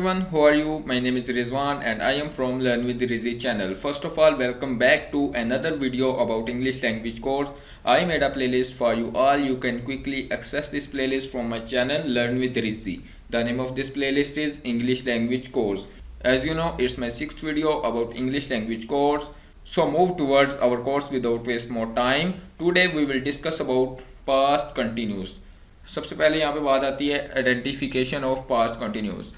everyone, how are you? My name is Rizwan and I am from Learn with Rizzi channel. First of all, welcome back to another video about English language course. I made a playlist for you all. You can quickly access this playlist from my channel Learn with Rizzi. The name of this playlist is English language course. As you know, it's my 6th video about English language course. So move towards our course without waste more time. Today we will discuss about past continuous. सबसे पहले यहाँ पे बात आती है identification of past continuous.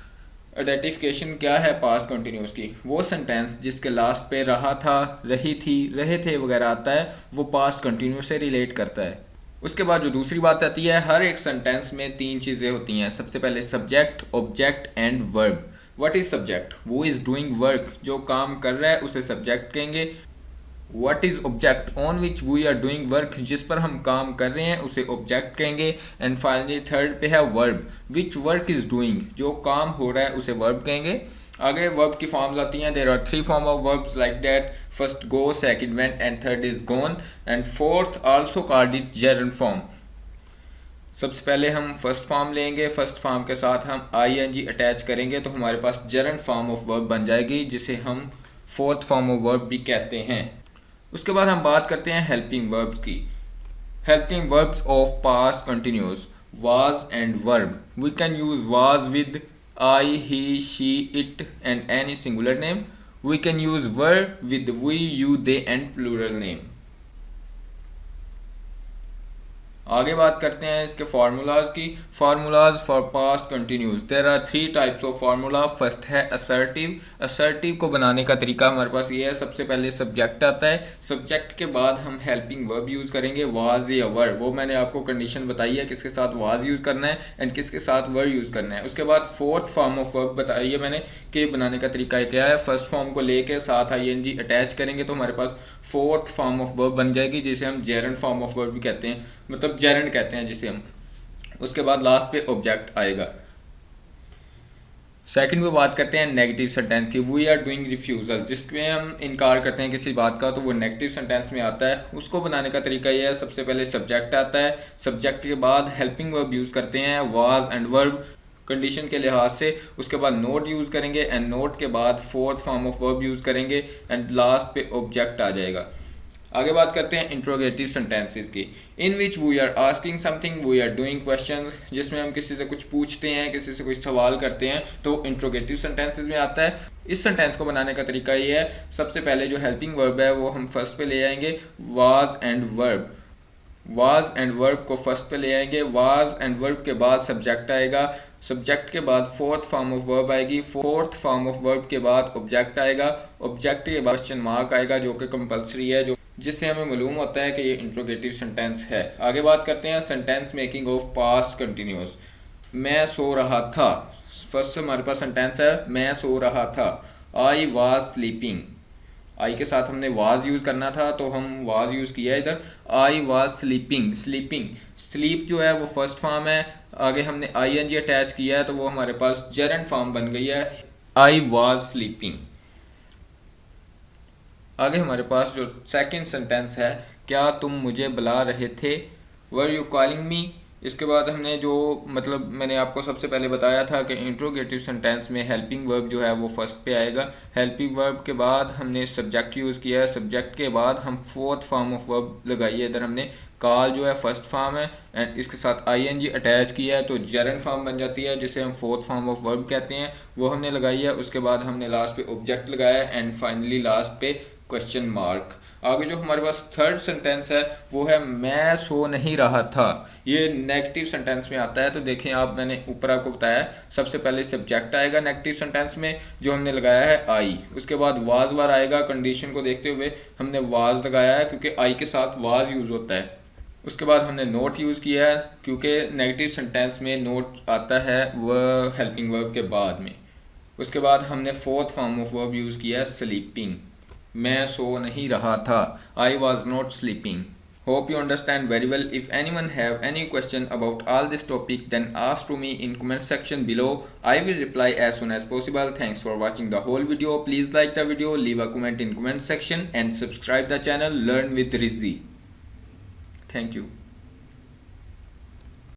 Identification क्या है past continuous की? वो सेंटेंस जिसके लास्ट पे रहा था, रही थी, रहे थे वगैरह आता है, वो पास्ट कंटिन्यूस से रिलेट करता है। उसके बाद जो दूसरी बात आती है, हर एक सेंटेंस में 3 चीज़ें होती हैं। सबसे पहले subject, object and verb. What is subject? वो इज़ डूइंग वर्क, जो काम कर रहा है उसे सब्जेक्ट कहेंगे। What is object? On which we are doing work, जिस पर हम काम कर रहे हैं उसे object कहेंगे। एंड फाइनली थर्ड पे है verb, which work is doing, जो काम हो रहा है उसे verb कहेंगे। आगे verb की फॉर्म्स आती हैं। There are 3 forms of verbs like that. First go, second went and third is gone and fourth also called it gerund form। सबसे पहले हम फर्स्ट फॉर्म लेंगे, फर्स्ट फॉर्म के साथ हम ing अटैच करेंगे तो हमारे पास gerund form of verb बन जाएगी, जिसे हम फोर्थ फॉर्म ऑफ वर्ब भी कहते हैं। उसके बाद हम बात करते हैं हेल्पिंग वर्ब्स की। Helping verbs of past continuous, was and verb. We can use was with I, he, she, it and any singular name. We can use were with we, you, they and plural name. आगे बात करते हैं इसके formulas की। Formulas for past continuous, there are 3 types of formula. First है assertive. Assertive को बनाने का तरीका हमारे पास ये है, सबसे पहले सब्जेक्ट आता है, सब्जेक्ट के बाद हम हेल्पिंग वर्ब यूज़ करेंगे, वाज या वर। वो मैंने आपको कंडीशन बताई है किसके साथ वाज यूज़ करना है एंड किसके साथ वर यूज़ करना है। उसके बाद फोर्थ फॉर्म ऑफ वर्ब बताई है मैंने कि बनाने का तरीका क्या है। फर्स्ट फॉर्म को लेके साथ ing अटैच करेंगे तो हमारे पास फोर्थ फॉर्म ऑफ वर्ब बन जाएगी, जिसे हम जेरंड फॉर्म ऑफ वर्ब भी कहते हैं, मतलब जेरंड कहते हैं जिसे हम। उसके बाद लास्ट पे ऑब्जेक्ट आएगा। सेकंड में बात करते हैं नेगेटिव सेंटेंस की। वी आर डूइंग रिफ्यूजल, जिसमें हम इनकार करते हैं किसी बात का, तो वो नेगेटिव सेंटेंस में आता है। उसको बनाने का तरीका ये है, सबसे पहले सब्जेक्ट आता है, सब्जेक्ट के बाद हेल्पिंग वर्ब यूज़ करते हैं, वाज एंड वर्ब कंडीशन के लिहाज से। उसके बाद नोट यूज़ करेंगे एंड नोट के बाद fourth form of verb use करेंगे एंड लास्ट पे ऑब्जेक्ट आ जाएगा। आगे बात करते हैं इंट्रोगेटिव सेंटेंसेस की। In which we are asking something, we are doing question, जिसमें हम किसी से कुछ पूछते हैं, किसी से कुछ सवाल करते हैं, तो इंट्रोगेटिव सेंटेंसेस में आता है। इस सेंटेंस को बनाने का तरीका ये है, सबसे पहले जो हेल्पिंग वर्ब है वो हम फर्स्ट पे ले आएंगे, was and verb. Was and verb को फर्स्ट पे ले आएंगे, वाज एंड वर्ब के बाद सब्जेक्ट आएगा, सब्जेक्ट के बाद फोर्थ फॉर्म ऑफ वर्ब आएगी, फोर्थ फॉर्म ऑफ वर्ब के बाद ऑब्जेक्ट आएगा, ऑब्जेक्ट के बाद क्वेश्चन मार्क आएगा जो कि कंपलसरी है, जो जिससे हमें मालूम होता है कि ये इंट्रोगेटिव सेंटेंस है। आगे बात करते हैं sentence making of past continuous. मैं सो रहा था, फर्स्ट हमारे पास सेंटेंस है मैं सो रहा था। आई वाज स्लीपिंग, आई के साथ हमने वाज यूज़ करना था तो हम वाज यूज़ किया इधर। I was sleeping, sleeping, sleep जो है वो फर्स्ट फॉर्म है, आगे हमने ing अटैच किया है तो वो हमारे पास जेरंड फॉर्म बन गई है, आई वाज स्लीपिंग। आगे हमारे पास जो सेकंड सेंटेंस है, क्या तुम मुझे बुला रहे थे, वर यू कॉलिंग मी। इसके बाद हमने जो मतलब मैंने आपको सबसे पहले बताया था कि इंट्रोगेटिव सेंटेंस में हेल्पिंग वर्ब जो है वो फर्स्ट पे आएगा। हेल्पिंग वर्ब के बाद हमने सब्जेक्ट यूज़ किया है, सब्जेक्ट के बाद हम फोर्थ फॉर्म ऑफ वर्ब लगाई है। इधर हमने कॉल जो है फर्स्ट फॉर्म है एंड इसके साथ ing अटैच किया है तो जेरंड फॉर्म बन जाती है, जिसे हम फोर्थ फॉर्म ऑफ वर्ब कहते हैं, वो हमने लगाई है। उसके बाद हमने लास्ट पे ऑब्जेक्ट लगाया एंड फाइनली लास्ट पे क्वेश्चन मार्क। आगे जो हमारे पास थर्ड सेंटेंस है वो है मैं सो नहीं रहा था। ये नेगेटिव सेंटेंस में आता है, तो देखें आप, मैंने ऊपर आपको बताया सबसे पहले सब्जेक्ट आएगा नेगेटिव सेंटेंस में जो हमने लगाया है आई, उसके बाद वाज वार आएगा, कंडीशन को देखते हुए हमने वाज लगाया है क्योंकि आई के साथ वाज यूज़ होता है। उसके बाद हमने नोट यूज़ किया है क्योंकि नेगेटिव सेंटेंस में नोट आता है वह हेल्पिंग वर्ब के बाद में। उसके बाद हमने fourth form of verb use किया है स्लीपिंग, मैं सो नहीं रहा था, I was not sleeping. Hope you understand very well. If anyone have any question about all this topic, then ask to me in comment section below. I will reply as soon as possible. Thanks for watching the whole video. Please like the video, leave a comment in comment section and subscribe the channel Learn with Rizzi. Thank you.